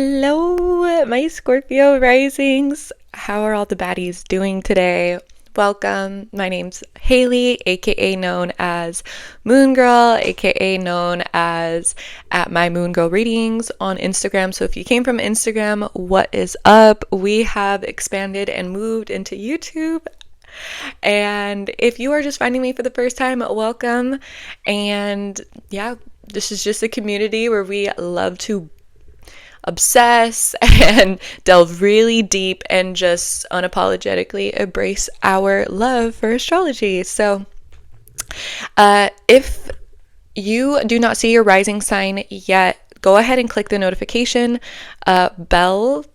Hello, my Scorpio risings. How are all the baddies doing today? Welcome. My name's Haley, aka known as Moon Girl, aka known as at my Moon Girl readings on Instagram. So if you came from Instagram, what is up? We have expanded and moved into YouTube. And if you are just finding me for the first time, welcome. And yeah, this is just a community where we love to obsess and delve really deep and just unapologetically embrace our love for astrology. So, if you do not see your rising sign yet, go ahead and click the notification bell,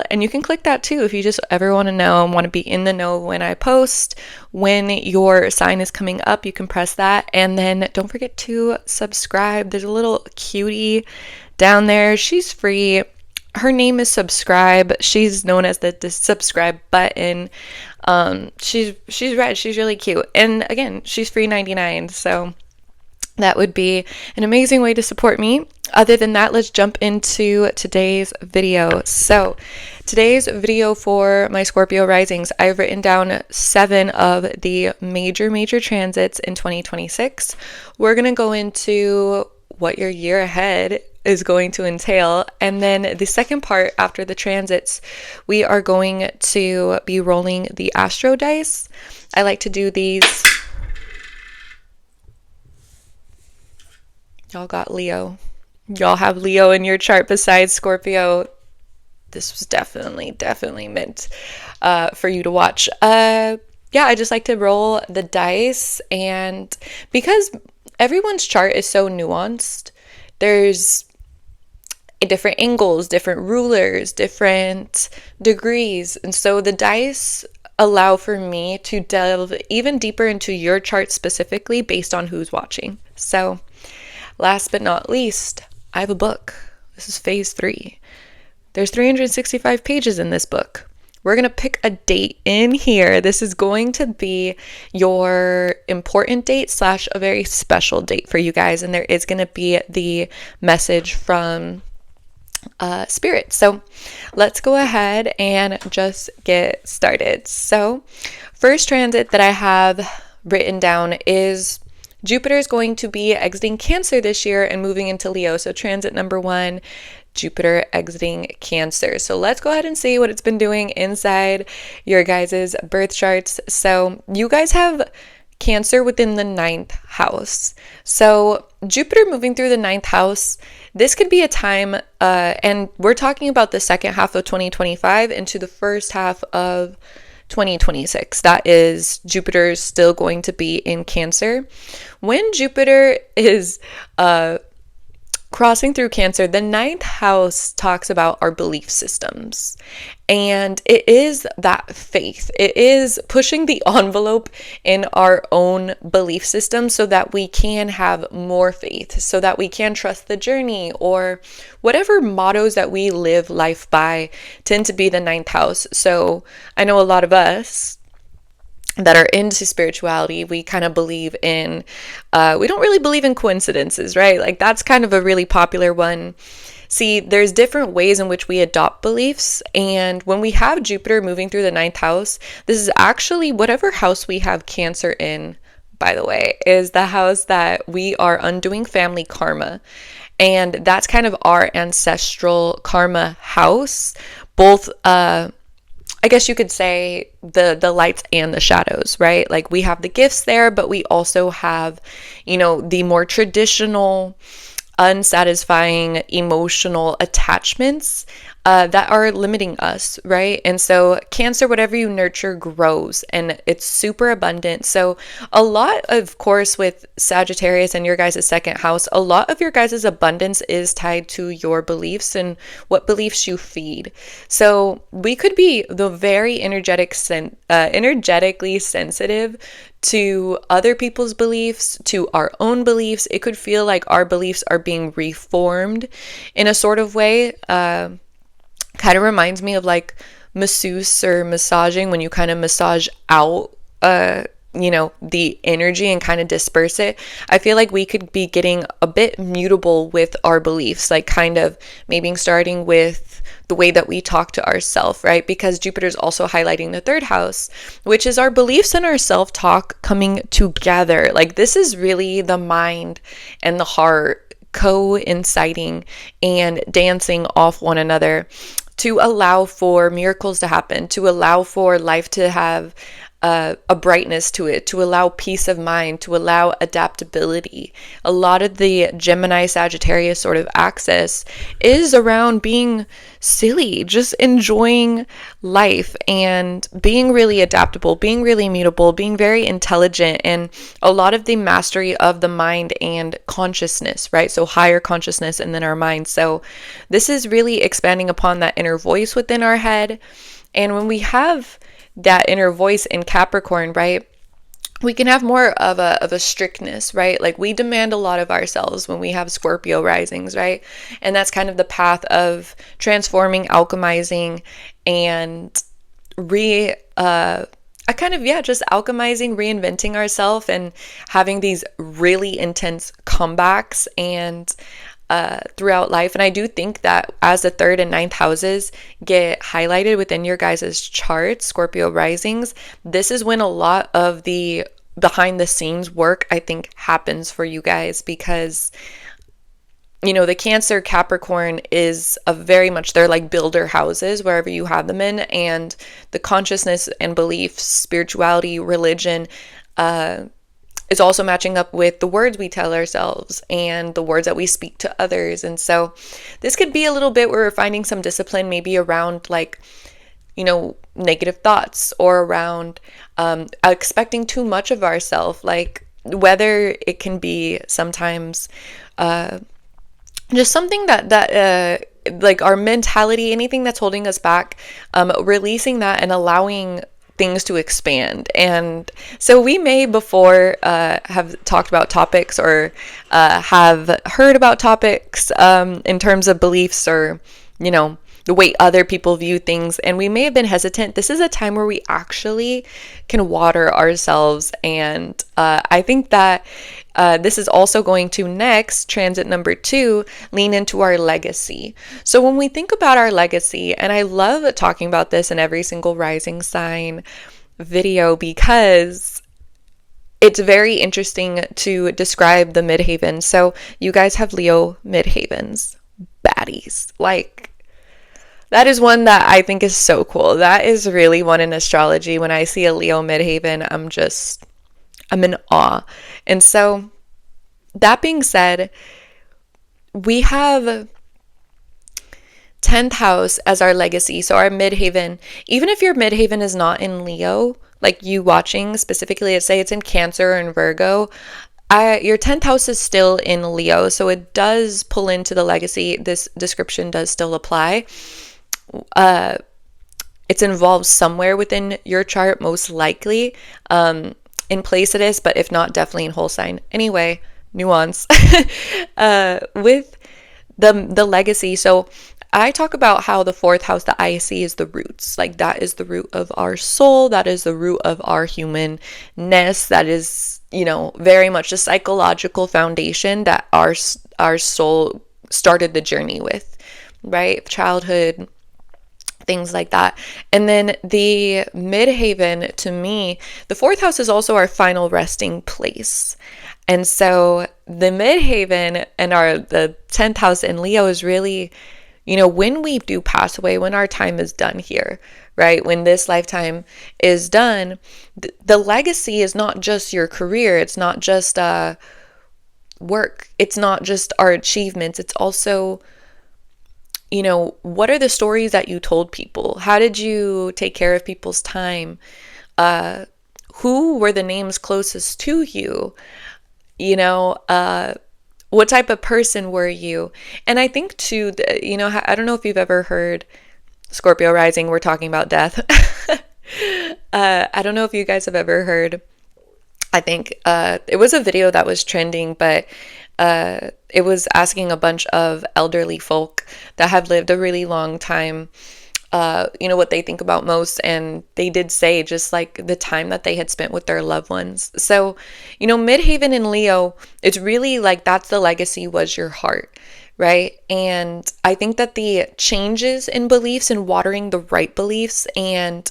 and you can click that too if you just ever want to know and want to be in the know when I post, when your sign is coming up. You can press that, and then don't forget to subscribe. There's a little cutie down there. She's free. Her name is Subscribe. She's known as the subscribe button. She's red. She's really cute. And again, she's free 99. So that would be an amazing way to support me. Other than that, let's jump into today's video. So today's video for my Scorpio risings, I've written down 7 of the major transits in 2026. We're going to go into what your year ahead is going to entail. And then the second part, after the transits, we are going to be rolling the astro dice. I like to do these. Y'all got Leo. Y'all have Leo in your chart besides Scorpio. This was definitely meant for you to watch. Yeah, I just like to roll the dice, and because everyone's chart is so nuanced, there's different angles, different rulers, different degrees. And so the dice allow for me to delve even deeper into your chart specifically based on who's watching. So last but not least, I have a book. This is phase 3. There's 365 pages in this book. We're going to pick a date in here. This is going to be your important date / a very special date for you guys. And there is going to be the message from Spirit. So let's go ahead and just get started. So first transit that I have written down is Jupiter is going to be exiting Cancer this year and moving into Leo. So transit number 1, Jupiter exiting Cancer. So let's go ahead and see what it's been doing inside your guys' birth charts. So you guys have Cancer within the 9th house. So Jupiter moving through the 9th house, this could be a time, and we're talking about the second half of 2025 into the first half of 2026. That is, Jupiter's still going to be in Cancer. When Jupiter is crossing through Cancer, the 9th house talks about our belief systems. And it is that faith. It is pushing the envelope in our own belief system so that we can have more faith, so that we can trust the journey, or whatever mottos that we live life by tend to be the 9th house. So I know a lot of us that are into spirituality, we kind of believe in, we don't really believe in coincidences, right? Like that's kind of a really popular one. See, there's different ways in which we adopt beliefs. And when we have Jupiter moving through the 9th house, this is actually whatever house we have Cancer in, by the way, is the house that we are undoing family karma. And that's kind of our ancestral karma house, both, I guess you could say the lights and the shadows, right? Like we have the gifts there, but we also have, the more traditional, unsatisfying emotional attachments that are limiting us, right? And so Cancer, whatever you nurture grows, and it's super abundant. So a lot, of course, with Sagittarius and your guys' second house, a lot of your guys' abundance is tied to your beliefs and what beliefs you feed. So we could be the very energetically sensitive to other people's beliefs, to our own beliefs. It could feel like our beliefs are being reformed in a sort of way. Kind of reminds me of like masseuse or massaging, when you kind of massage out the energy and kind of disperse it, I feel like we could be getting a bit mutable with our beliefs, like kind of maybe starting with the way that we talk to ourselves, right? Because Jupiter's also highlighting the third house, which is our beliefs and our self-talk coming together. Like this is really the mind and the heart coinciding and dancing off one another to allow for miracles to happen, to allow for life to have a brightness to it, to allow peace of mind, to allow adaptability. A lot of the Gemini Sagittarius sort of axis is around being silly, just enjoying life and being really adaptable, being really mutable, being very intelligent, and a lot of the mastery of the mind and consciousness, right? So higher consciousness and then our mind. So this is really expanding upon that inner voice within our head. And when we have that inner voice in Capricorn, right, we can have more of a strictness, right? Like we demand a lot of ourselves when we have Scorpio risings, right? And that's kind of the path of transforming, alchemizing, and just alchemizing, reinventing ourselves and having these really intense comebacks and throughout life. And I do think that as the third and ninth houses get highlighted within your guys' charts, Scorpio risings, this is when a lot of the behind the scenes work, I think, happens for you guys, because the Cancer Capricorn is a very much, they're like builder houses wherever you have them in, and the consciousness and beliefs, spirituality, religion, is also matching up with the words we tell ourselves and the words that we speak to others. And so this could be a little bit where we're finding some discipline maybe around like, negative thoughts, or around expecting too much of ourselves, like whether it can be sometimes just something that like our mentality, anything that's holding us back, releasing that and allowing things to expand. And so we may before have talked about topics or have heard about topics in terms of beliefs or the way other people view things, and we may have been hesitant. This is a time where we actually can water ourselves, and I think that this is also going to next, transit number 2, lean into our legacy. So when we think about our legacy, and I love talking about this in every single rising sign video because it's very interesting to describe the midheaven. So you guys have Leo midheavens, baddies. Like, that is one that I think is so cool. That is really one in astrology. When I see a Leo midheaven, I'm in awe. And so that being said, we have 10th house as our legacy. So our midheaven, even if your midheaven is not in Leo, like you watching specifically, let's say it's in Cancer or in Virgo, your 10th house is still in Leo. So it does pull into the legacy. This description does still apply. It's involved somewhere within your chart, most likely. In place it is, but if not, definitely in whole sign. Anyway, nuance. With the legacy. So I talk about how the 4th house that I see is the roots. Like that is the root of our soul. That is the root of our humanness. That is, very much the psychological foundation that our soul started the journey with, right? Childhood, things like that. And then the midheaven, to me, the 4th house is also our final resting place. And so the midheaven and the 10th house in Leo is really, when we do pass away, when our time is done here, right? When this lifetime is done, the legacy is not just your career. It's not just work. It's not just our achievements. It's also, what are the stories that you told people? How did you take care of people's time? Who were the names closest to you? What type of person were you? And I think too, I don't know if you've ever heard Scorpio rising, we're talking about death. I don't know if you guys have ever heard, I think it was a video that was trending, but it was asking a bunch of elderly folk that have lived a really long time what they think about most. And they did say just like the time that they had spent with their loved ones. So, Midhaven in Leo, it's really like that's the legacy, was your heart, right? And I think that the changes in beliefs and watering the right beliefs and,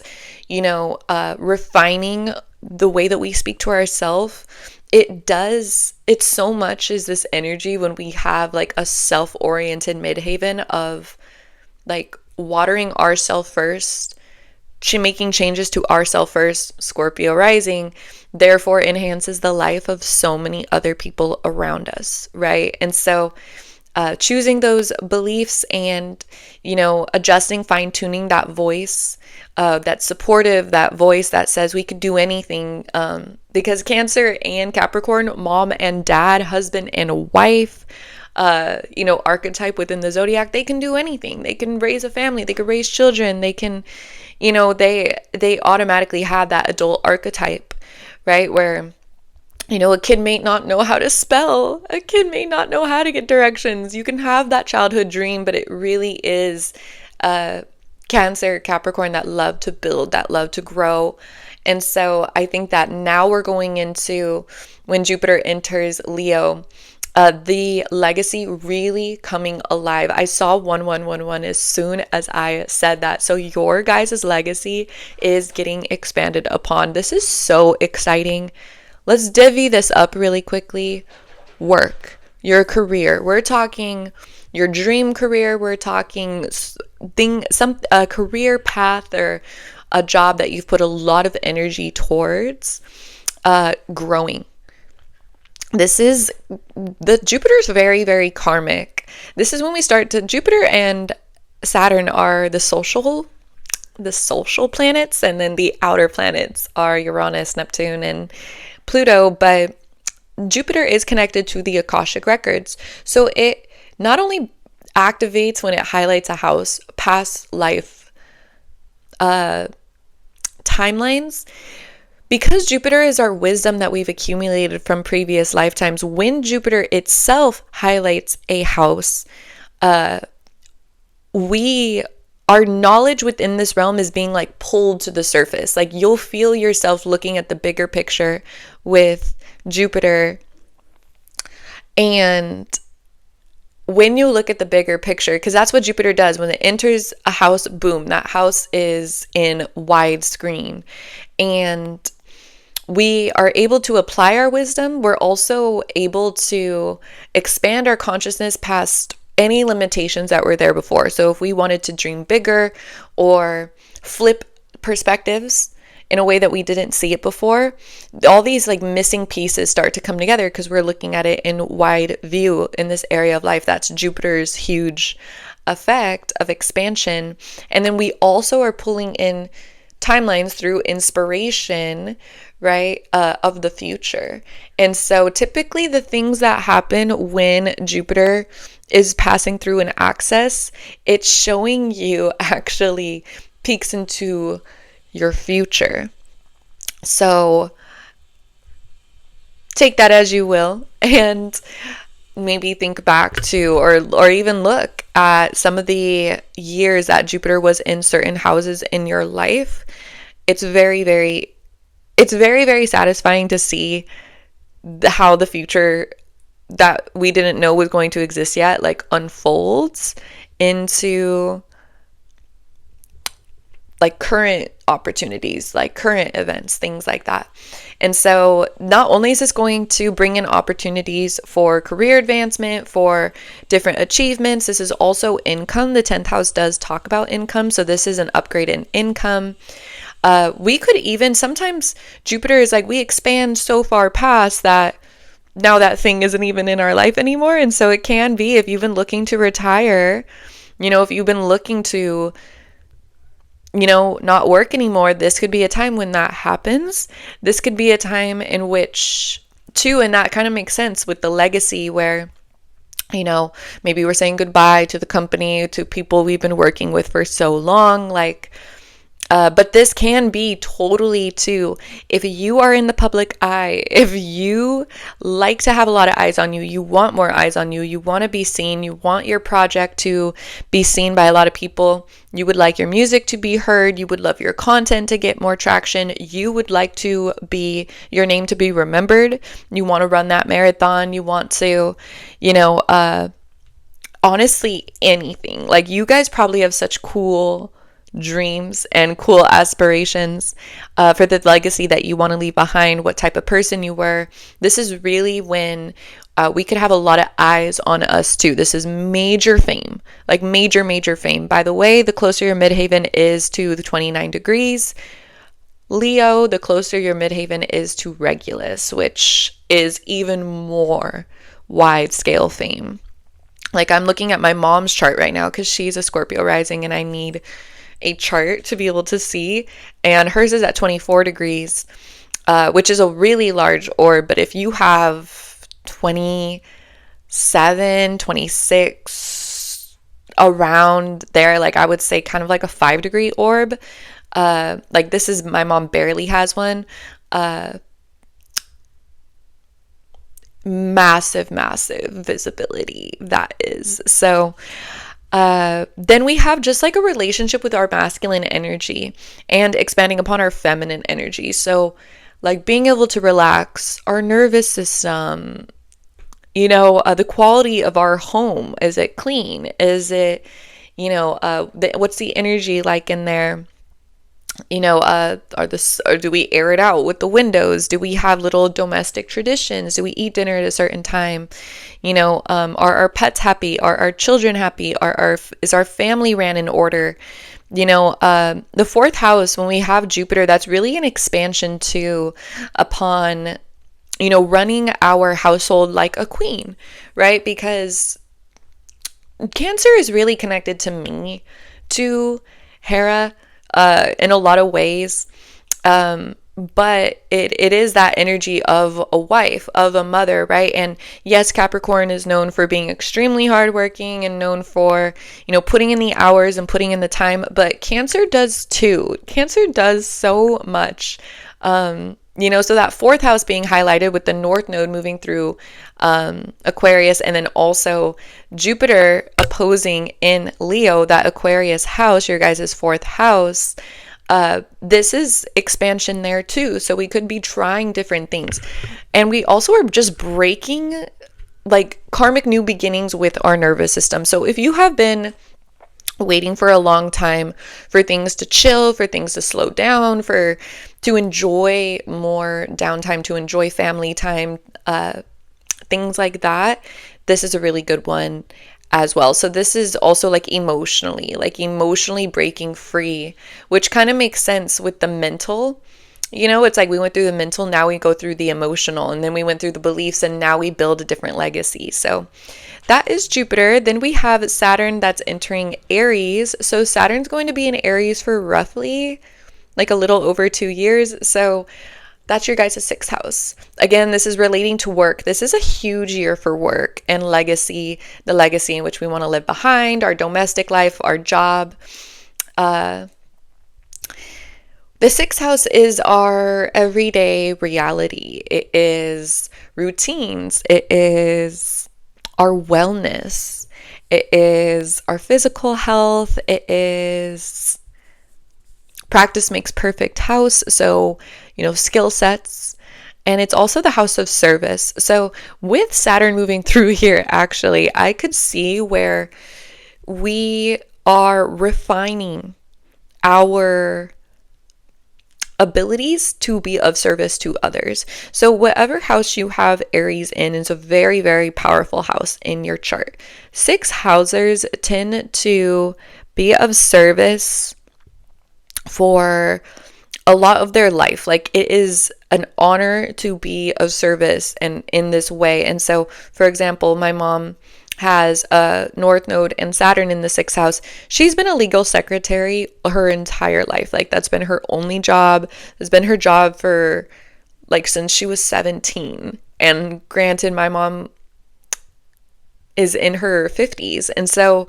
refining the way that we speak to ourselves, it so much is this energy when we have like a self-oriented midhaven of like watering ourself first, making changes to ourself first, Scorpio rising, therefore enhances the life of so many other people around us, right? And so choosing those beliefs and, adjusting, fine tuning that voice, that's supportive, that voice that says we could do anything. Because Cancer and Capricorn, mom and dad, husband and wife, archetype within the zodiac, they can do anything. They can raise a family, they could raise children, they can, they automatically have that adult archetype, right? Where, a kid may not know how to spell, a kid may not know how to get directions. You can have that childhood dream, but it really is Cancer, Capricorn, that love to build, that love to grow. And so I think that now we're going into when Jupiter enters Leo, the legacy really coming alive. I saw 1111 as soon as I said that. So your guys' legacy is getting expanded upon. This is so exciting. Let's divvy this up really quickly. Work, your career. We're talking your dream career. We're talking a career path or a job that you've put a lot of energy towards growing. Jupiter's very, very karmic. This is when we start to, Jupiter and Saturn are the social planets, and then the outer planets are Uranus, Neptune, and Pluto. But Jupiter is connected to the Akashic records. So it not only activates when it highlights a house, past life timelines, because Jupiter is our wisdom that we've accumulated from previous lifetimes. When Jupiter itself highlights a house, our knowledge within this realm is being like pulled to the surface. Like you'll feel yourself looking at the bigger picture with Jupiter. And when you look at the bigger picture, because that's what Jupiter does, when it enters a house, boom, that house is in widescreen. And we are able to apply our wisdom. We're also able to expand our consciousness past any limitations that were there before. So if we wanted to dream bigger or flip perspectives in a way that we didn't see it before, all these like missing pieces start to come together because we're looking at it in wide view in this area of life. That's Jupiter's huge effect of expansion. And then we also are pulling in timelines through inspiration, right, of the future. And so typically the things that happen when Jupiter is passing through an axis, it's showing you actually peeks into your future. So take that as you will, and maybe think back to or even look at some of the years that Jupiter was in certain houses in your life. It's very, very satisfying to see how the future that we didn't know was going to exist yet like unfolds into like current opportunities, like current events, things like that. And so not only is this going to bring in opportunities for career advancement, for different achievements, this is also income. The 10th house does talk about income. So this is an upgrade in income. We could even, sometimes Jupiter is like, we expand so far past that now that thing isn't even in our life anymore. And so it can be, if you've been looking to retire, if you've been looking to not work anymore, this could be a time when that happens. This could be a time in which, too, and that kind of makes sense with the legacy where, maybe we're saying goodbye to the company, to people we've been working with for so long. Like, But this can be totally too, if you are in the public eye, if you like to have a lot of eyes on you, you want more eyes on you, you want to be seen, you want your project to be seen by a lot of people, you would like your music to be heard, you would love your content to get more traction, you would like to be, your name to be remembered, you want to run that marathon, you want to, honestly, anything. Like, you guys probably have such cool dreams and cool aspirations for the legacy that you want to leave behind, what type of person you were. This is really when we could have a lot of eyes on us too. This is major fame, like major fame. By the way, the closer your midhaven is to the 29 degrees, Leo, the closer your midhaven is to Regulus, which is even more wide scale fame. Like, I'm looking at my mom's chart right now because she's a Scorpio rising and I need a chart to be able to see, and hers is at 24 degrees, which is a really large orb. But if you have 27, 26, around there, like, I would say kind of like a 5-degree orb, like, this is, my mom barely has one, massive visibility that is. So then we have just like a relationship with our masculine energy and expanding upon our feminine energy. So, like, being able to relax our nervous system, the quality of our home. Is it clean? Is it, what's the energy like in there? Or do we air it out with the windows? Do we have little domestic traditions? Do we eat dinner at a certain time? Are our pets happy? Are our children happy? Is our family ran in order? The fourth house, when we have Jupiter, that's really an expansion too upon, running our household like a queen, right? Because Cancer is really connected to me, to Hera, in a lot of ways. But it is that energy of a wife, of a mother, right? And yes, Capricorn is known for being extremely hardworking and known for, putting in the hours and putting in the time, but Cancer does too. Cancer does so much. So that fourth house being highlighted with the North Node moving through Aquarius, and then also Jupiter opposing in Leo, that Aquarius house, your guys' fourth house. This is expansion there too. So we could be trying different things. And we also are just breaking like karmic new beginnings with our nervous system. So if you have been waiting for a long time for things to chill, for things to slow down, to enjoy more downtime, to enjoy family time, things like that, this is a really good one as well. So this is also like emotionally breaking free, which kind of makes sense with the mental. It's like we went through the mental, now we go through the emotional, and then we went through the beliefs, and now we build a different legacy. So that is Jupiter. Then we have Saturn that's entering Aries. So Saturn's going to be in Aries for roughly like a little over 2 years. So that's your guys' sixth house. Again, this is relating to work. This is a huge year for work and legacy, the legacy in which we want to live behind, our domestic life, our job. The sixth house is our everyday reality. It is routines. It is our wellness. It is our physical health. It is practice makes perfect house. So, skill sets. And it's also the house of service. So with Saturn moving through here, actually, I could see where we are refining our abilities to be of service to others. So whatever house you have Aries in is a very, very powerful house in your chart. Six housers tend to be of service for a lot of their life. Like, it is an honor to be of service and in this way. And so, for example, my mom has a North Node and Saturn in the sixth house. She's been a legal secretary her entire life. Like, that's been her only job. It's been her job for like since she was 17. And granted, my mom is in her 50s. And so,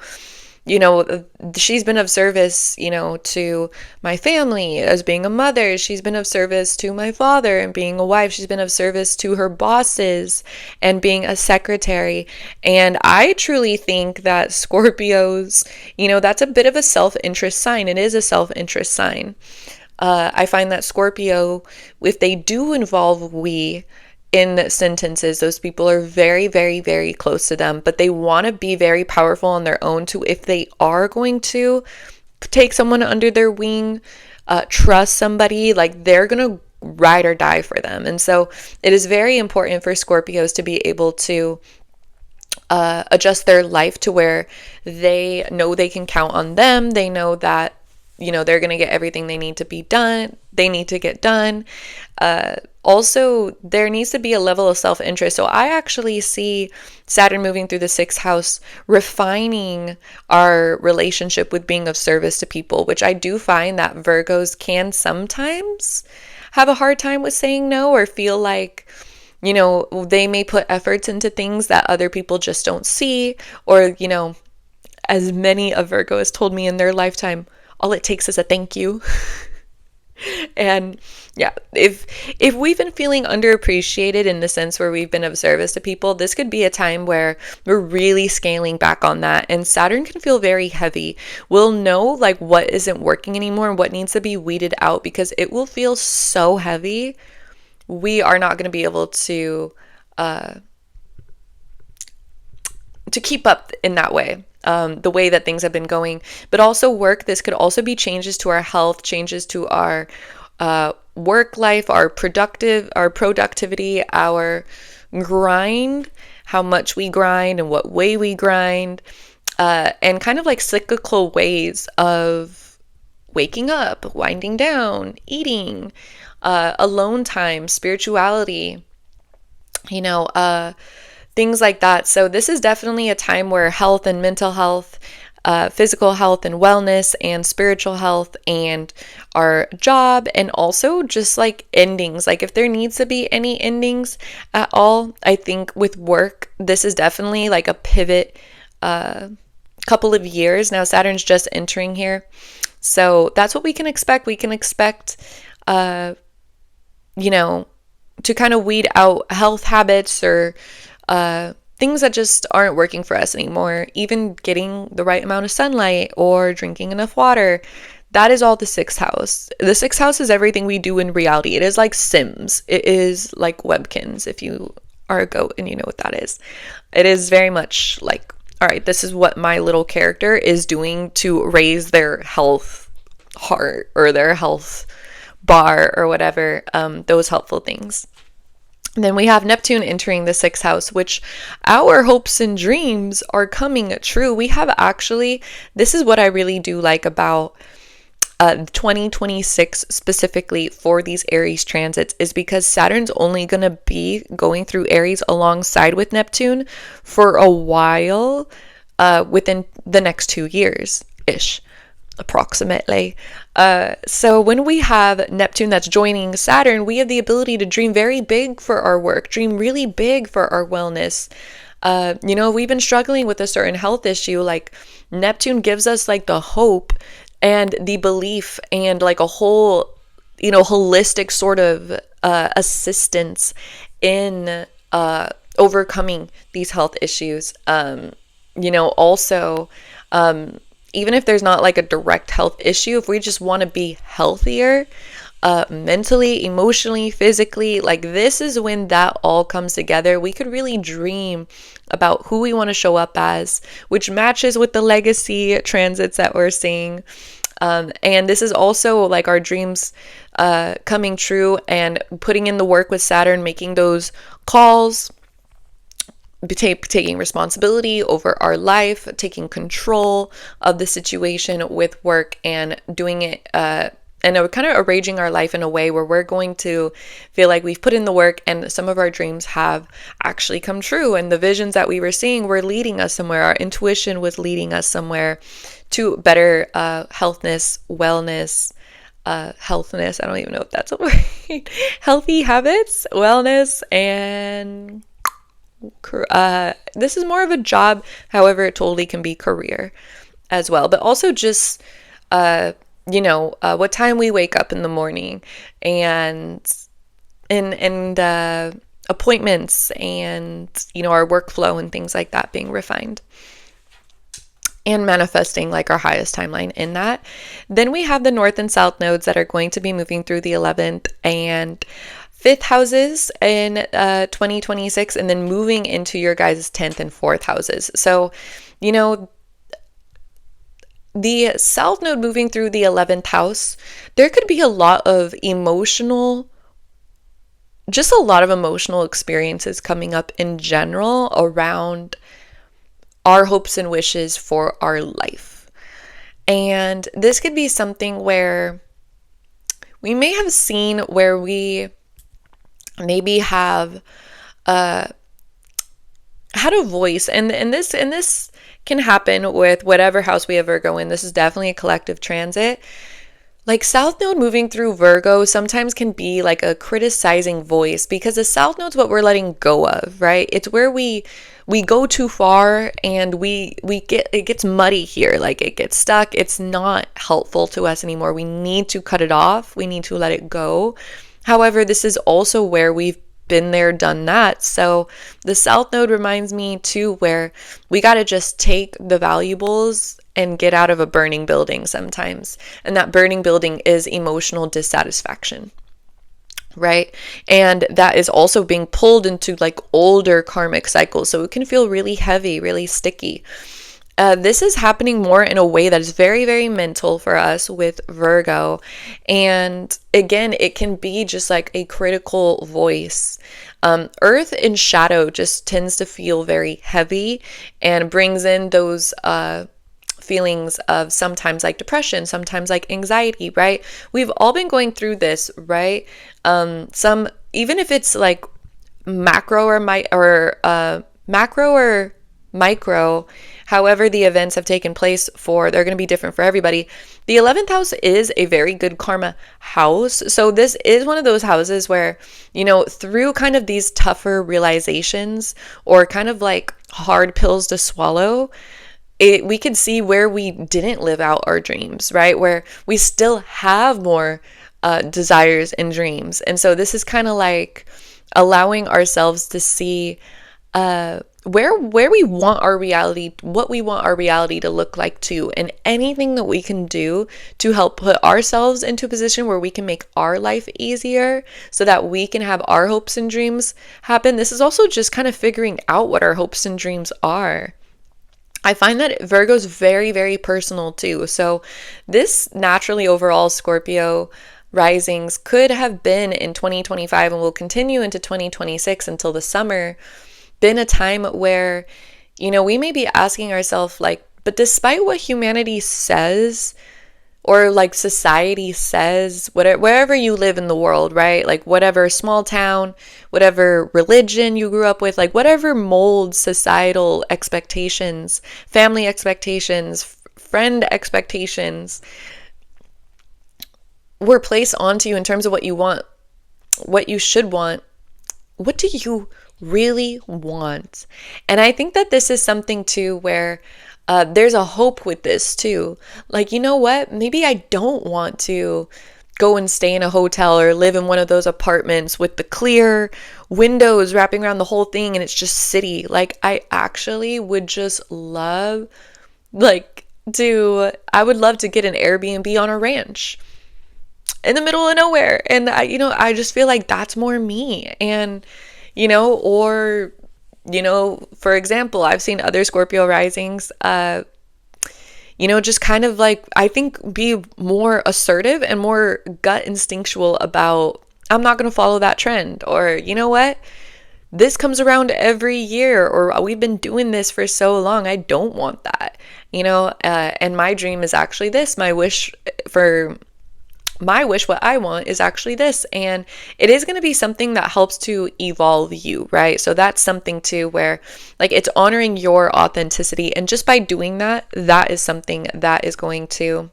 she's been of service, to my family as being a mother. She's been of service to my father and being a wife. She's been of service to her bosses and being a secretary. And I truly think that Scorpios, that's a bit of a self-interest sign. It is a self-interest sign. I find that Scorpio, if they do involve we in sentences, those people are very, very, very close to them, but they want to be very powerful on their own too. If they are going to take someone under their wing, trust somebody, like they're going to ride or die for them. And so it is very important for Scorpios to be able to adjust their life to where they know they can count on them. They know that they're going to get everything they need to be done. They need to get done. Also, there needs to be a level of self-interest. So I actually see Saturn moving through the 6th house, refining our relationship with being of service to people, which I do find that Virgos can sometimes have a hard time with saying no, or feel like, they may put efforts into things that other people just don't see, or, as many of Virgos told me in their lifetime, all it takes is a thank you. And yeah, if we've been feeling underappreciated in the sense where we've been of service to people, this could be a time where we're really scaling back on that. And Saturn can feel very heavy. We'll know like what isn't working anymore and what needs to be weeded out, because it will feel so heavy. We are not going to be able to keep up in that way. The way that things have been going, but also work. This could also be changes to our health, changes to our work life, our productivity, our grind, how much we grind and what way we grind, and kind of like cyclical ways of waking up, winding down, eating, alone time, spirituality, things like that. So this is definitely a time where health and mental health, physical health and wellness, and spiritual health, and our job, and also just like endings. Like if there needs to be any endings at all, I think with work, this is definitely like a pivot couple of years. Now Saturn's just entering here. So that's what we can expect. We can expect, to kind of weed out health habits or things that just aren't working for us anymore. Even getting the right amount of sunlight or drinking enough water. That is all the 6th house. The 6th house is everything we do in reality. It is like Sims. It is like Webkins, if you are a goat and you know what that is. It is very much like, all right, this is what my little character is doing to raise their health heart or their health bar or whatever, those helpful things. And then we have Neptune entering the 6th house, which our hopes and dreams are coming true. We have actually, this is what I really do like about 2026 specifically for these Aries transits, is because Saturn's only going to be going through Aries alongside with Neptune for a while, within the next 2 years-ish. Approximately. So when we have Neptune that's joining Saturn, we have the ability to dream very big for our work, dream really big for our wellness. We've been struggling with a certain health issue, like Neptune gives us like the hope and the belief and like a whole, holistic sort of assistance in overcoming these health issues. Also, even if there's not like a direct health issue, if we just want to be healthier, mentally, emotionally, physically, like this is when that all comes together. We could really dream about who we want to show up as, which matches with the legacy transits that we're seeing. And this is also like our dreams coming true and putting in the work with Saturn, making those calls, taking responsibility over our life, taking control of the situation with work, and doing it and kind of arranging our life in a way where we're going to feel like we've put in the work and some of our dreams have actually come true, and the visions that we were seeing were leading us somewhere. Our intuition was leading us somewhere to better healthness, wellness, healthness. I don't even know if that's a word. Healthy habits, wellness, and this is more of a job. However, it totally can be career. as well, but also just, what time we wake up in the morning, and appointments, and, our workflow and things like that being refined and manifesting like our highest timeline in that. Then we have the north and south nodes that are going to be moving through the 11th and 5th houses in 2026, and then moving into your guys' 10th and 4th houses. So, the south node moving through the 11th house, there could be a lot of emotional experiences coming up in general around our hopes and wishes for our life. And this could be something where we may have seen where we maybe have had a voice, and this can happen with whatever house we ever go in. This is definitely a collective transit. Like South Node moving through Virgo sometimes can be like a criticizing voice, because the South Node's what we're letting go of, right? It's where we go too far, and it gets muddy here, like it gets stuck. It's not helpful to us anymore. We need to cut it off. We need to let it go. However, this is also where we've been there, done that. So the South Node reminds me too, where we got to just take the valuables and get out of a burning building sometimes. And that burning building is emotional dissatisfaction, right? And that is also being pulled into like older karmic cycles. So it can feel really heavy, really sticky. This is happening more in a way that is very, very mental for us with Virgo. And again, it can be just like a critical voice. Earth in shadow just tends to feel very heavy and brings in those feelings of sometimes like depression, sometimes like anxiety, right? We've all been going through this, right? Even if it's like macro or micro, however the events have taken place they're going to be different for everybody. The 11th house is a very good karma house. So this is one of those houses where, through kind of these tougher realizations or kind of like hard pills to swallow, we could see where we didn't live out our dreams, right? Where we still have more desires and dreams. And so this is kind of like allowing ourselves to see where we want our reality, what we want our reality to look like too, and anything that we can do to help put ourselves into a position where we can make our life easier so that we can have our hopes and dreams happen. This is also just kind of figuring out what our hopes and dreams are. I find that Virgo's very, very personal too. So this naturally overall Scorpio risings could have been in 2025 and will continue into 2026 until the summer, been a time where, we may be asking ourselves like, but despite what humanity says or like society says, wherever you live in the world, right? Like whatever small town, whatever religion you grew up with, like whatever molds societal expectations, family expectations, friend expectations were placed onto you in terms of what you want, what you should want. What do you really want? And I think that this is something too where there's a hope with this too. Like, you know what? Maybe I don't want to go and stay in a hotel or live in one of those apartments with the clear windows wrapping around the whole thing and it's just city. Like, I actually would just love I would love to get an Airbnb on a ranch in the middle of nowhere. And I just feel like that's more me. And, for example, I've seen other Scorpio risings, just kind of like, I think be more assertive and more gut instinctual about, I'm not going to follow that trend, or you know what? This comes around every year, or we've been doing this for so long. I don't want that, and my dream is actually this. What I want is actually this. And it is going to be something that helps to evolve you, right? So that's something too where like it's honoring your authenticity. And just by doing that, that is something that is going to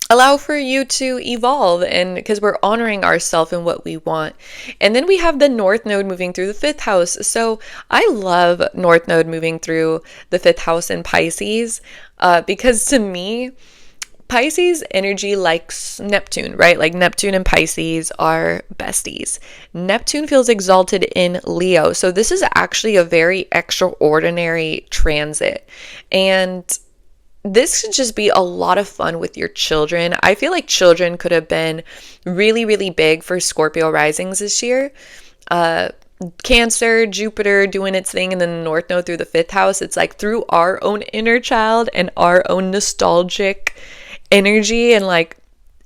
allow for you to evolve, and because we're honoring ourselves and what we want. And then we have the North Node moving through the fifth house. So I love North Node moving through the fifth house in Pisces, because to me, Pisces energy likes Neptune, right? Like Neptune and Pisces are besties. Neptune feels exalted in Leo. So this is actually a very extraordinary transit. And this could just be a lot of fun with your children. I feel like children could have been really, really big for Scorpio risings this year. Cancer, Jupiter doing its thing, and then the North Node through the fifth house. It's like through our own inner child and our own nostalgic energy, and like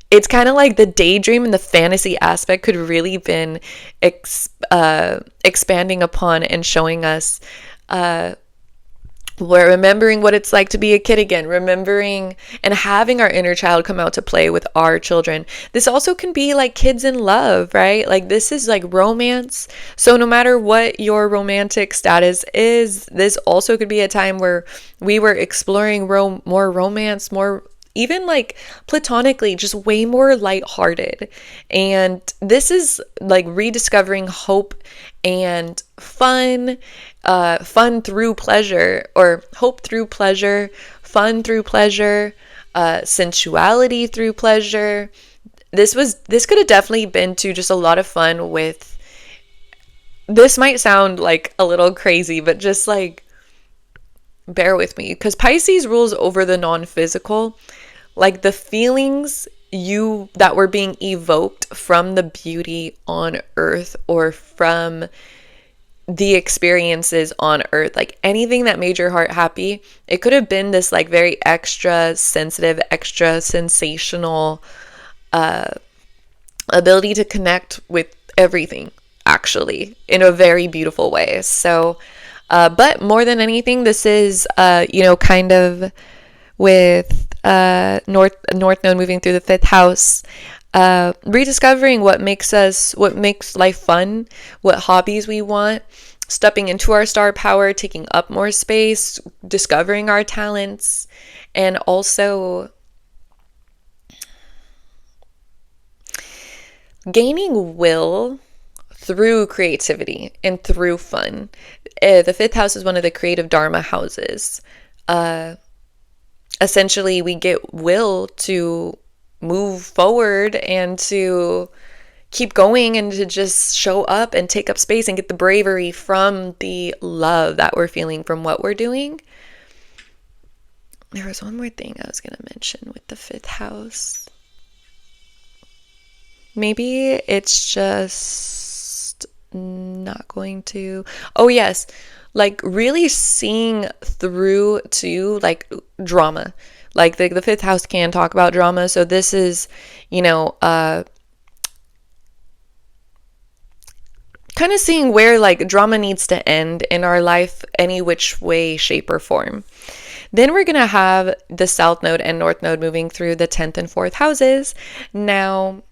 it's kind of like the daydream and the fantasy aspect could really been expanding upon and showing us we're remembering what it's like to be a kid again, remembering and having our inner child come out to play with our children. This also can be like kids in love, right? Like this is like romance. So no matter what your romantic status is, this also could be a time where we were exploring more romance, more even like platonically, just way more lighthearted. And this is like rediscovering hope and fun through pleasure, or hope through pleasure, fun through pleasure, sensuality through pleasure. This could have definitely been to just a lot of fun with, this might sound like a little crazy, but just like bear with me, because Pisces rules over the non-physical, like the feelings that were being evoked from the beauty on earth, or from the experiences on earth, like anything that made your heart happy. It could have been this like very extra sensitive, extra sensational ability to connect with everything, actually, in a very beautiful way. So but more than anything, this is kind of with North Node moving through the fifth house, rediscovering what makes life fun, what hobbies we want, stepping into our star power, taking up more space, discovering our talents, and also gaining will through creativity and through fun. The fifth house is one of the creative dharma houses. Essentially, we get will to move forward and to keep going and to just show up and take up space and get the bravery from the love that we're feeling from what we're doing. There was one more thing I was going to mention with the fifth house. Maybe it's just not going to. Oh, yes. Like really seeing through to like drama. Like the fifth house can talk about drama. So this is, kind of seeing where like drama needs to end in our life, any which way, shape, or form. Then we're going to have the South Node and North Node moving through the 10th and 4th houses. Now,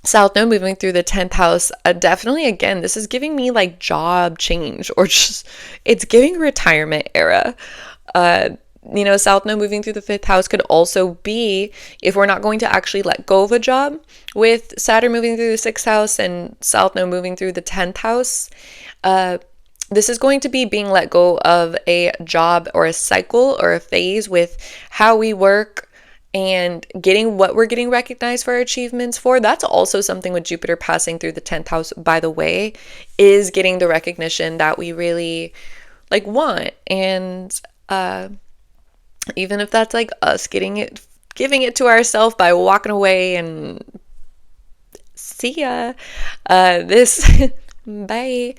South Node moving through the 10th house, definitely, again, this is giving me like job change, or just, it's giving retirement era. South Node moving through the 5th house could also be if we're not going to actually let go of a job, with Saturn moving through the 6th house and South Node moving through the 10th house. This is going to be being let go of a job or a cycle or a phase with how we work, and getting what we're getting recognized for our achievements for. That's also something with Jupiter passing through the 10th house, by the way, is getting the recognition that we really like want. And even if that's like us giving it to ourselves by walking away and see ya, bye.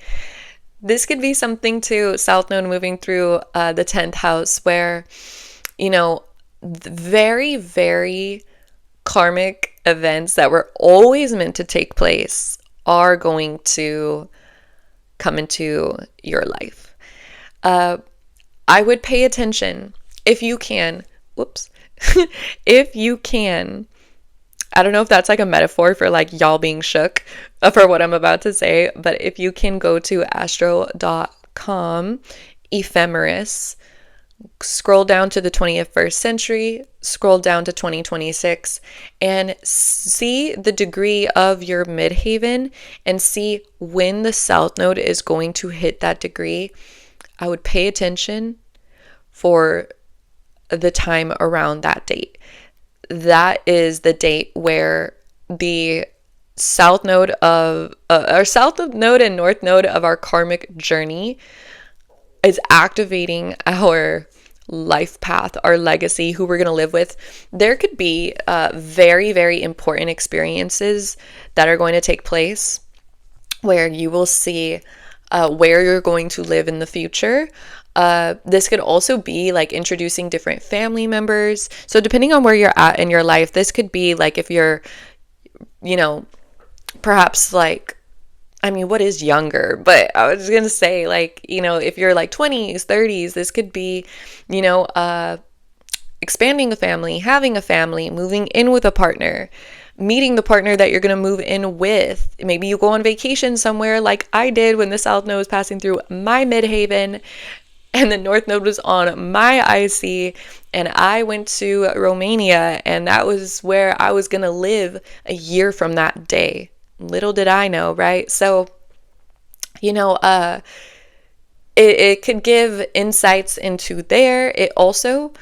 This could be something to South Node moving through the 10th house, where, very, very karmic events that were always meant to take place are going to come into your life. I would pay attention if you can. If you can. I don't know if that's like a metaphor for like y'all being shook for what I'm about to say, but if you can go to astro.com ephemeris Scroll down to the 21st century, scroll down to 2026, and see the degree of your midheaven and see when the South Node is going to hit that degree. I would pay attention for the time around that date. That is the date where the South Node of our South Node and North Node of our karmic journey is activating our life path, our legacy, who we're going to live with. There could be very, very important experiences that are going to take place where you will see where you're going to live in the future. This could also be like introducing different family members. So depending on where you're at in your life, this could be like if you're, perhaps like, I mean, what is younger? But I was going to say, like, if you're like 20s, 30s, this could be, expanding a family, having a family, moving in with a partner, meeting the partner that you're going to move in with. Maybe you go on vacation somewhere like I did when the South Node was passing through my midheaven and the North Node was on my IC, and I went to Romania, and that was where I was going to live a year from that day. Little did I know, right? So, it could give insights into there. It also,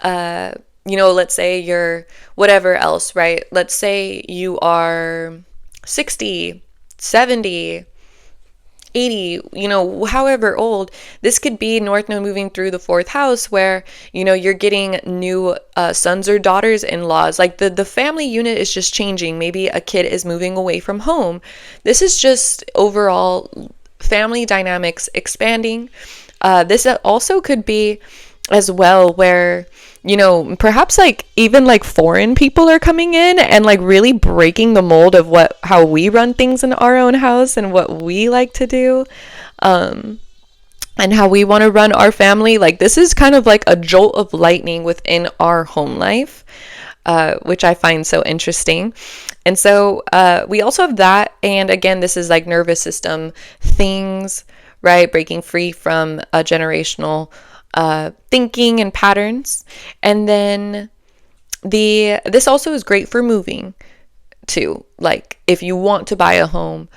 let's say you're whatever else, right? Let's say you are 60, 70, 80, however old. This could be North Node moving through the 4th house where, you're getting new sons or daughters-in-laws. Like the family unit is just changing. Maybe a kid is moving away from home. This is just overall family dynamics expanding. This also could be as well where, perhaps like even like foreign people are coming in and like really breaking the mold of how we run things in our own house and what we like to do, and how we want to run our family. Like this is kind of like a jolt of lightning within our home life, which I find so interesting. And so we also have that. And again, this is like nervous system things, right? Breaking free from a generational thinking and patterns. And then this also is great for moving too. Like if you want to buy a home,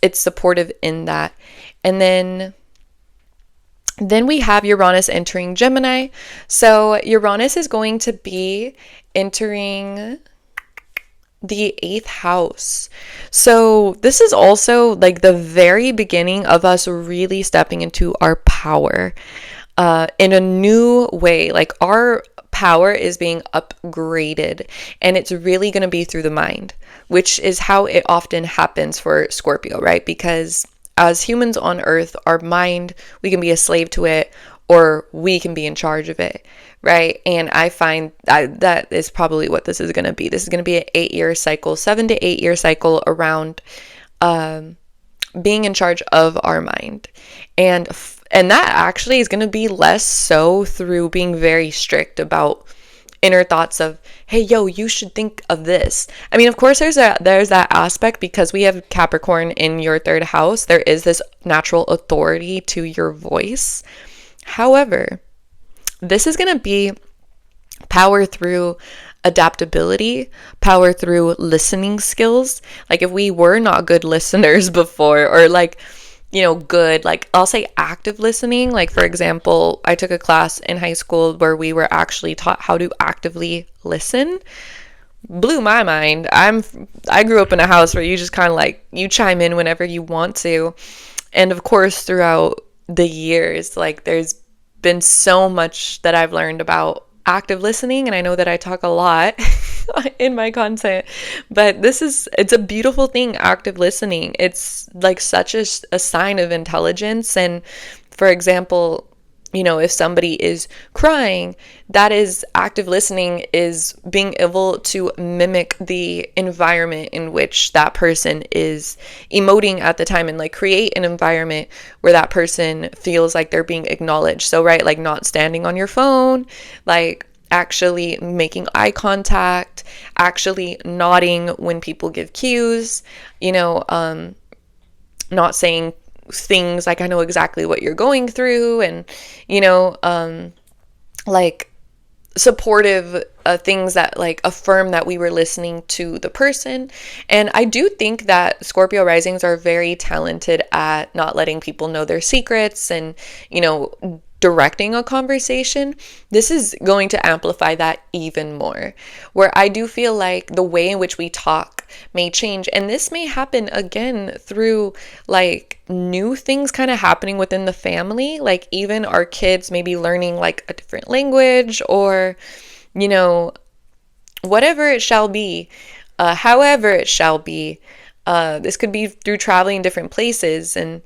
it's supportive in that. And then we have Uranus entering Gemini. So Uranus is going to be entering the 8th house. So this is also like the very beginning of us really stepping into our power in a new way. Like our power is being upgraded, and it's really going to be through the mind, which is how it often happens for Scorpio, right? Because as humans on Earth, our mind, we can be a slave to it, or we can be in charge of it, right? And I find that is probably what this is going to be. This is going to be an 8-year cycle, 7 to 8 year cycle around being in charge of our mind. And that actually is going to be less so through being very strict about inner thoughts of, hey, yo, you should think of this. I mean, of course, there's that aspect because we have Capricorn in your 3rd house. There is this natural authority to your voice. However, this is going to be power through adaptability, power through listening skills. Like if we were not good listeners before, or like, good, like I'll say active listening. Like for example, I took a class in high school where we were actually taught how to actively listen. Blew my mind. I grew up in a house where you just kind of like, you chime in whenever you want to. And of course, throughout the years, like there's been so much that I've learned about active listening, and I know that I talk a lot in my content, but it's a beautiful thing, active listening. It's like such a sign of intelligence. And for example, if somebody is crying, that is active listening, is being able to mimic the environment in which that person is emoting at the time, and like create an environment where that person feels like they're being acknowledged. So, right, like not standing on your phone, like actually making eye contact, actually nodding when people give cues, not saying things, like I know exactly what you're going through, and like supportive things that like affirm that we were listening to the person. And I do think that Scorpio risings are very talented at not letting people know their secrets and, directing a conversation. This is going to amplify that even more, where I do feel like the way in which we talk may change. And this may happen again through like new things kind of happening within the family, like even our kids maybe learning like a different language, or whatever it shall be, however it shall be. This could be through traveling different places and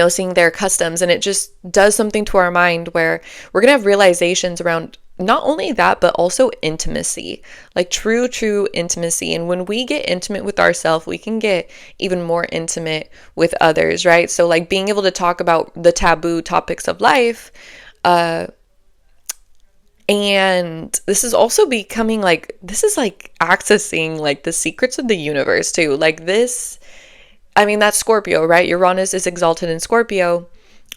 seeing their customs, and it just does something to our mind where we're gonna have realizations around not only that, but also intimacy, like true intimacy. And when we get intimate with ourselves, we can get even more intimate with others, right? So like being able to talk about the taboo topics of life, and this is also becoming like, this is like accessing like the secrets of the universe too. Like this, I mean, that's Scorpio, right? Uranus is exalted in Scorpio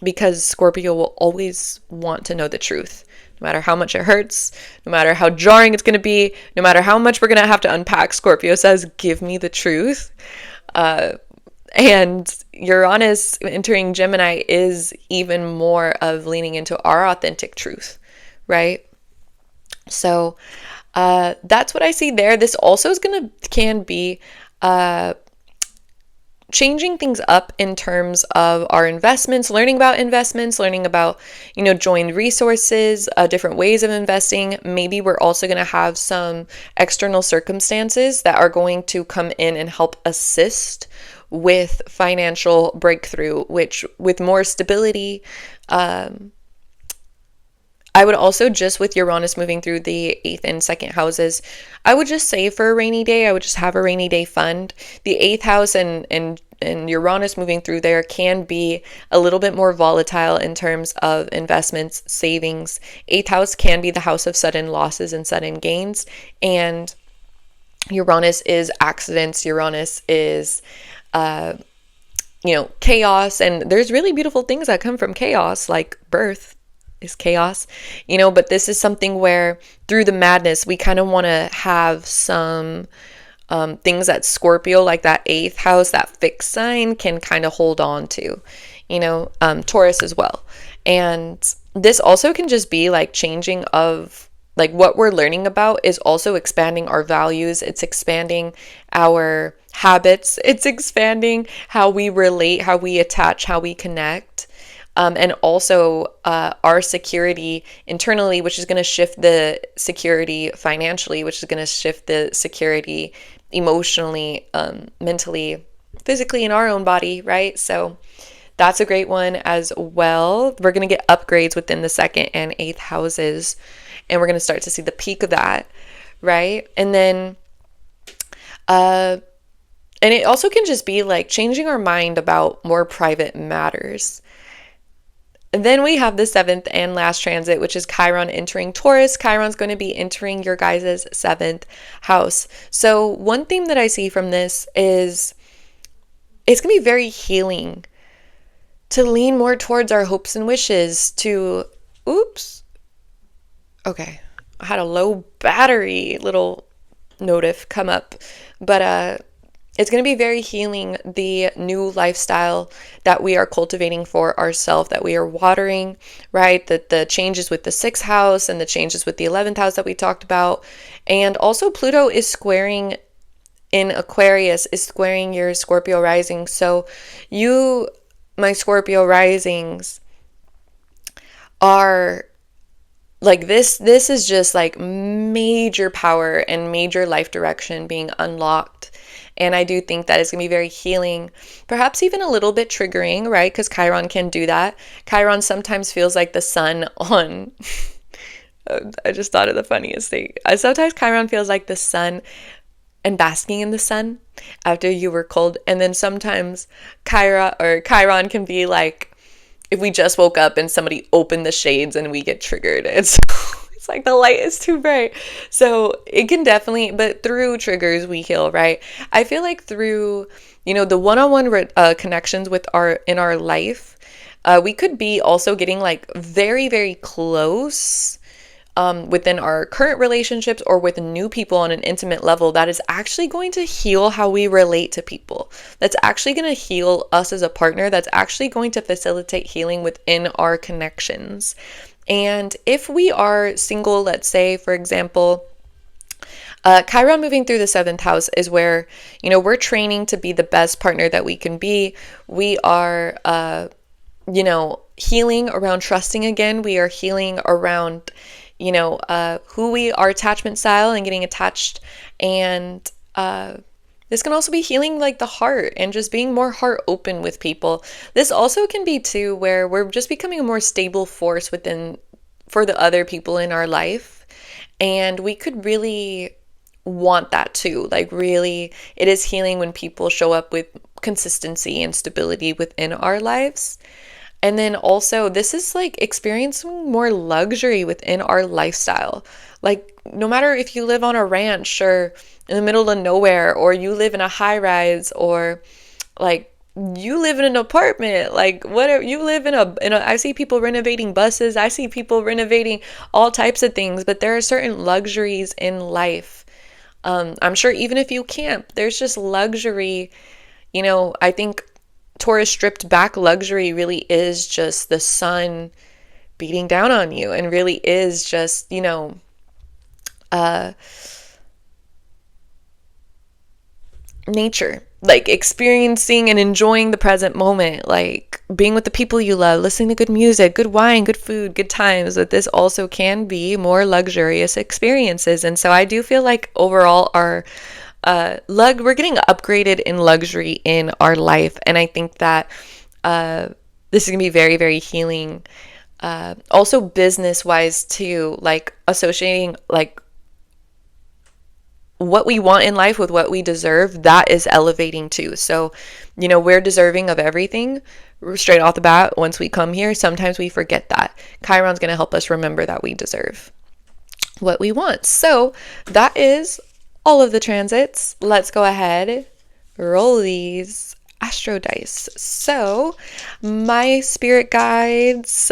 because Scorpio will always want to know the truth, no matter how much it hurts, no matter how jarring it's going to be, no matter how much we're going to have to unpack. Scorpio says, give me the truth. And Uranus entering Gemini is even more of leaning into our authentic truth, right? So that's what I see there. This also is can be changing things up in terms of our investments, learning about joined resources, different ways of investing. Maybe we're also going to have some external circumstances that are going to come in and help assist with financial breakthrough, which with more stability. I would also, just with Uranus moving through the 8th and 2nd houses, I would just save for a rainy day. I would just have a rainy day fund. The 8th house and Uranus moving through there can be a little bit more volatile in terms of investments, savings. 8th house can be the house of sudden losses and sudden gains. And Uranus is accidents. Uranus is, chaos. And there's really beautiful things that come from chaos, like birth is chaos, but this is something where through the madness, we kind of want to have some things that Scorpio, like that 8th house, that fixed sign, can kind of hold on to, Taurus as well. And this also can just be like changing of like what we're learning about is also expanding our values. It's expanding our habits. It's expanding how we relate, how we attach, how we connect. And also our security internally, which is going to shift the security financially, which is going to shift the security emotionally, mentally, physically in our own body, right? So that's a great one as well. We're going to get upgrades within the 2nd and 8th houses, and we're going to start to see the peak of that, right? And then and it also can just be like changing our mind about more private matters. And then we have the 7th and last transit, which is Chiron entering Taurus. Chiron's going to be entering your guys' 7th house. So one theme that I see from this is it's going to be very healing to lean more towards our hopes and wishes, to, okay, I had a low battery little notif come up, but it's going to be very healing, the new lifestyle that we are cultivating for ourselves, that we are watering, right? That the changes with the 6th house and the changes with the 11th house that we talked about. And also Pluto is squaring in Aquarius, is squaring your Scorpio rising. So you, my Scorpio risings, are like this is just like major power and major life direction being unlocked. And I do think that it's going to be very healing, perhaps even a little bit triggering, right? Because Chiron can do that. Chiron sometimes feels like the sun on, I just thought of the funniest thing. Sometimes Chiron feels like the sun and basking in the sun after you were cold. And then sometimes Chiron can be like, if we just woke up and somebody opened the shades and we get triggered. It's It's like the light is too bright. So it can definitely, but through triggers we heal, right? I feel like through, the one-on-one connections in our life, we could be also getting like very, very close within our current relationships or with new people on an intimate level that is actually going to heal how we relate to people. That's actually going to heal us as a partner. That's actually going to facilitate healing within our connections. And if we are single, let's say, for example, Chiron moving through the 7th house is where, we're training to be the best partner that we can be. We are, healing around trusting again. We are healing around who we are, attachment style, and getting attached. And this can also be healing like the heart and just being more heart open with people. This also can be too where we're just becoming a more stable force for the other people in our life. And we could really want that too. Like really, it is healing when people show up with consistency and stability within our lives. And then also, this is like experiencing more luxury within our lifestyle. Like, no matter if you live on a ranch or in the middle of nowhere, or you live in a high rise, or like you live in an apartment, like whatever, you live in I see people renovating buses. I see people renovating all types of things, but there are certain luxuries in life. I'm sure even if you camp, there's just luxury. I think Taurus stripped back luxury really is just the sun beating down on you, and really is just, nature, like experiencing and enjoying the present moment, like being with the people you love, listening to good music, good wine, good food, good times. But this also can be more luxurious experiences. And so I do feel like overall our we're getting upgraded in luxury in our life. And I think that this is gonna be very, very healing. Also business wise too, like associating like what we want in life with what we deserve, that is elevating too. So, we're deserving of everything straight off the bat. Once we come here, sometimes we forget that. Chiron's going to help us remember that we deserve what we want. So that is all of the transits. Let's go ahead, roll these astro dice. So my spirit guides,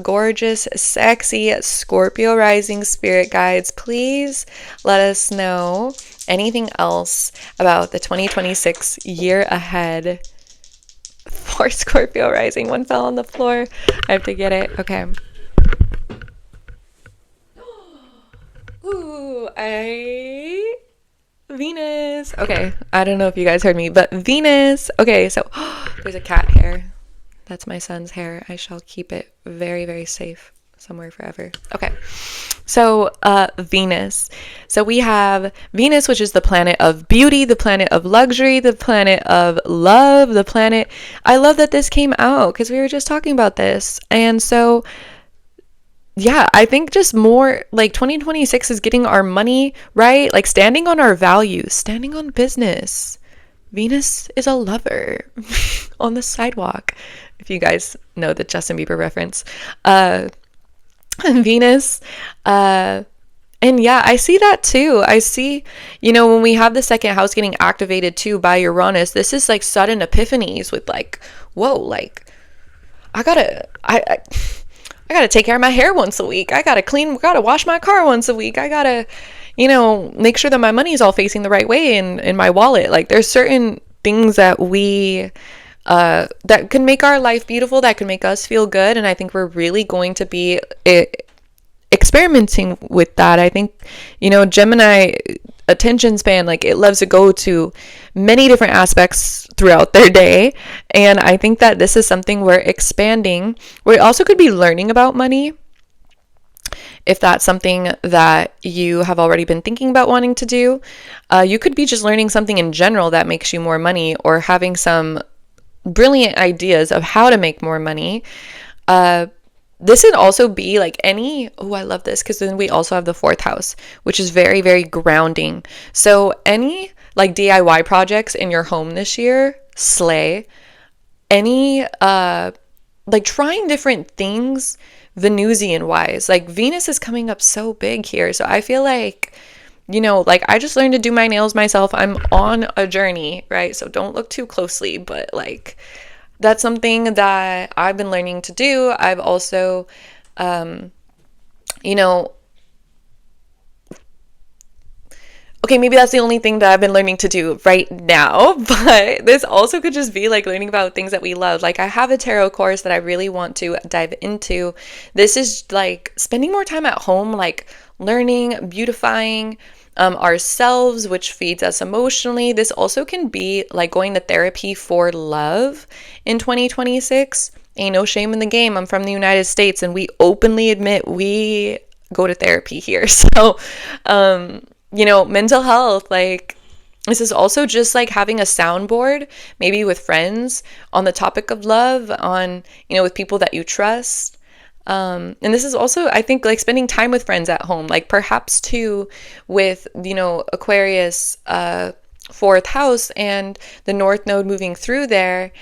gorgeous, sexy Scorpio rising spirit guides, please let us know anything else about the 2026 year ahead for Scorpio rising. One fell on the floor. I have to get it. Okay. Ooh, Venus. Okay, I don't know if you guys heard me, but Venus. Okay, so there's a cat hair. That's my son's hair. I shall keep it very, very safe somewhere forever. Okay, so Venus. So we have Venus, which is the planet of beauty, the planet of luxury, the planet of love, the planet. I love that this came out because we were just talking about this. And so yeah, I think just more like 2026 is getting our money right, like standing on our values, standing on business. Venus is a lover on the sidewalk, if you guys know the Justin Bieber reference. Venus, and yeah, I see that too. I see, when we have the second house getting activated too by Uranus, this is like sudden epiphanies with like, whoa, like I gotta take care of my hair once a week. I gotta wash my car once a week. I gotta, make sure that my money is all facing the right way in my wallet. Like there's certain things that we, that can make our life beautiful, that can make us feel good. And I think we're really going to be experimenting with that. I think, Gemini attention span, like it loves to go to many different aspects throughout their day. And I think that this is something we're expanding. We also could be learning about money. If that's something that you have already been thinking about wanting to do, you could be just learning something in general that makes you more money, or having some brilliant ideas of how to make more money. This would also be like I love this, because then we also have the 4th house, which is very, very grounding. So any like DIY projects in your home this year, slay. Any like trying different things Venusian wise. Like Venus is coming up so big here. So I feel like, like I just learned to do my nails myself. I'm on a journey, right? So don't look too closely, but like that's something that I've been learning to do. I've also, you know, okay, maybe that's the only thing that I've been learning to do right now, but this also could just be like learning about things that we love. Like I have a tarot course that I really want to dive into. This is like spending more time at home, like learning, beautifying ourselves, which feeds us emotionally. This also can be like going to therapy for love in 2026. Ain't no shame in the game. I'm from the United States and we openly admit we go to therapy here. So, mental health, like this is also just like having a soundboard, maybe with friends on the topic of love, on, with people that you trust. And this is also, I think, like spending time with friends at home, like perhaps too with, Aquarius, fourth house and the North Node moving through there.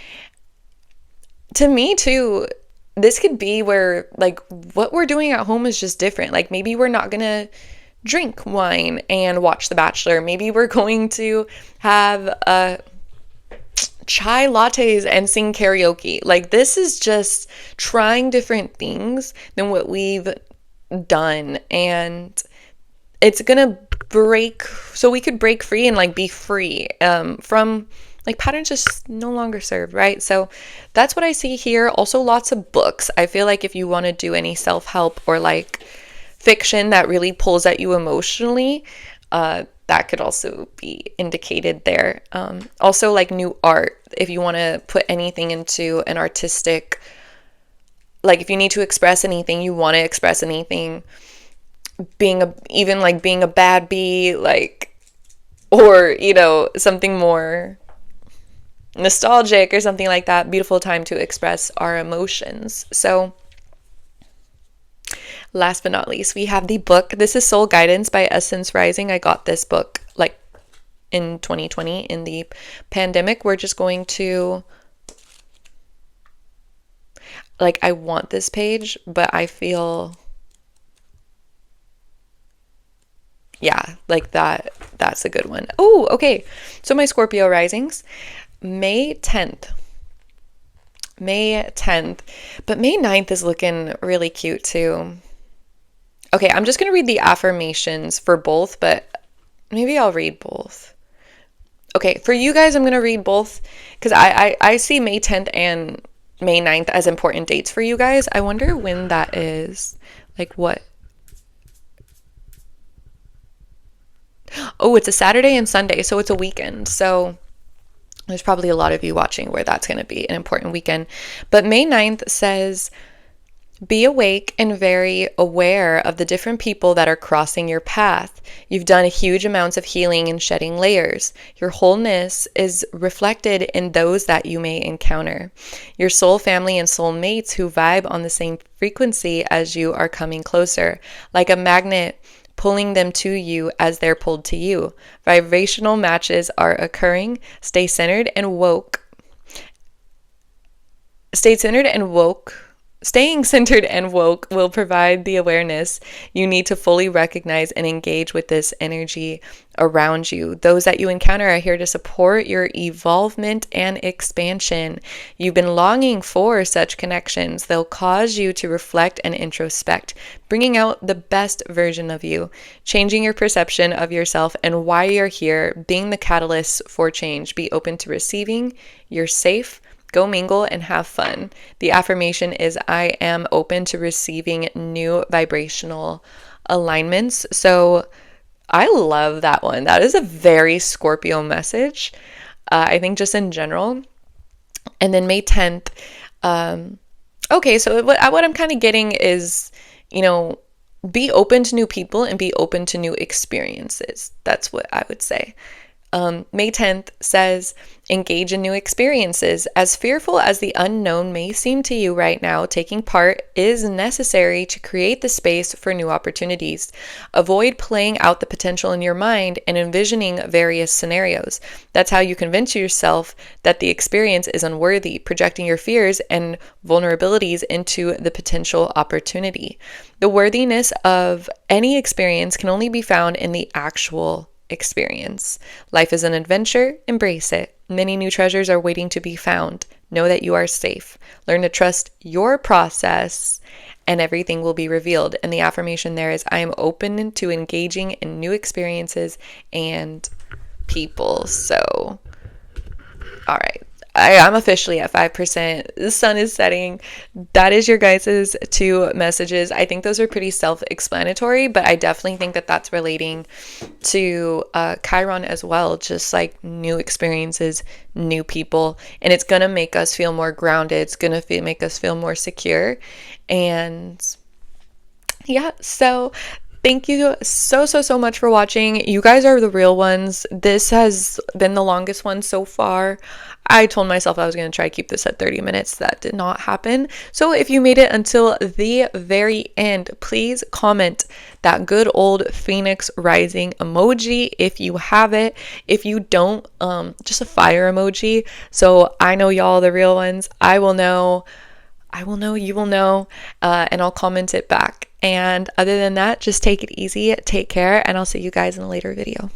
To me too, this could be where like what we're doing at home is just different. Like maybe we're not gonna drink wine and watch The Bachelor. Maybe we're going to have chai lattes and sing karaoke. Like this is just trying different things than what we've done, and it's gonna break so we could break free and like be free from like patterns just no longer serve, right? So that's what I see here. Also lots of books. I feel like if you want to do any self-help or like fiction that really pulls at you emotionally, that could also be indicated there. Also like new art, if you want to put anything into an artistic, like if you need to express anything, you want to express anything, being a bad bee, like, or something more nostalgic or something like that. Beautiful time to express our emotions. So last but not least, we have the book. This is Soul Guidance by Essence Rising. I got this book like in 2020 in the pandemic. We're just going to, like, I want this page, but I feel, yeah, like that's a good one. Oh, okay. So my Scorpio risings, May 10th. But May 9th is looking really cute too. Okay, I'm just going to read the affirmations for both, but maybe I'll read both. Okay, for you guys, I'm going to read both because I see May 10th and May 9th as important dates for you guys. I wonder when that is. Like what? Oh, it's a Saturday and Sunday, so it's a weekend. So there's probably a lot of you watching where that's going to be an important weekend. But May 9th says, be awake and very aware of the different people that are crossing your path. You've done huge amounts of healing and shedding layers. Your wholeness is reflected in those that you may encounter. Your soul family and soul mates who vibe on the same frequency as you are coming closer, like a magnet pulling them to you as they're pulled to you. Vibrational matches are occurring. Stay centered and woke. Staying centered and woke will provide the awareness you need to fully recognize and engage with this energy around you. Those that you encounter are here to support your evolvement and expansion. You've been longing for such connections. They'll cause you to reflect and introspect, bringing out the best version of you, changing your perception of yourself and why you're here, being the catalyst for change. Be open to receiving. You're safe. Go mingle and have fun. The affirmation is, I am open to receiving new vibrational alignments. So I love that one. That is a very Scorpio message, I think just in general. And then May 10th. Okay, so what I'm kind of getting is, be open to new people and be open to new experiences. That's what I would say. May 10th says, engage in new experiences. As fearful as the unknown may seem to you right now, taking part is necessary to create the space for new opportunities. Avoid playing out the potential in your mind and envisioning various scenarios. That's how you convince yourself that the experience is unworthy, projecting your fears and vulnerabilities into the potential opportunity. The worthiness of any experience can only be found in the actual experience. Life is an adventure, embrace it. Many new treasures are waiting to be found. Know that you are safe. Learn to trust your process and everything will be revealed. And the affirmation there is, I am open to engaging in new experiences and people. So, all right. I'm officially at 5%. The sun is setting. That is your guys' 2 messages. I think those are pretty self-explanatory, but I definitely think that that's relating to Chiron as well. Just like new experiences, new people. And it's going to make us feel more grounded. It's going to make us feel more secure. And yeah, so thank you so much for watching. You guys are the real ones. This has been the longest one so far. I told myself I was going to try to keep this at 30 minutes. That did not happen. So if you made it until the very end, please comment that good old Phoenix Rising emoji if you have it. If you don't, just a fire emoji. So I know y'all the real ones. I will know, you will know, and I'll comment it back. And other than that, just take it easy, take care, and I'll see you guys in a later video.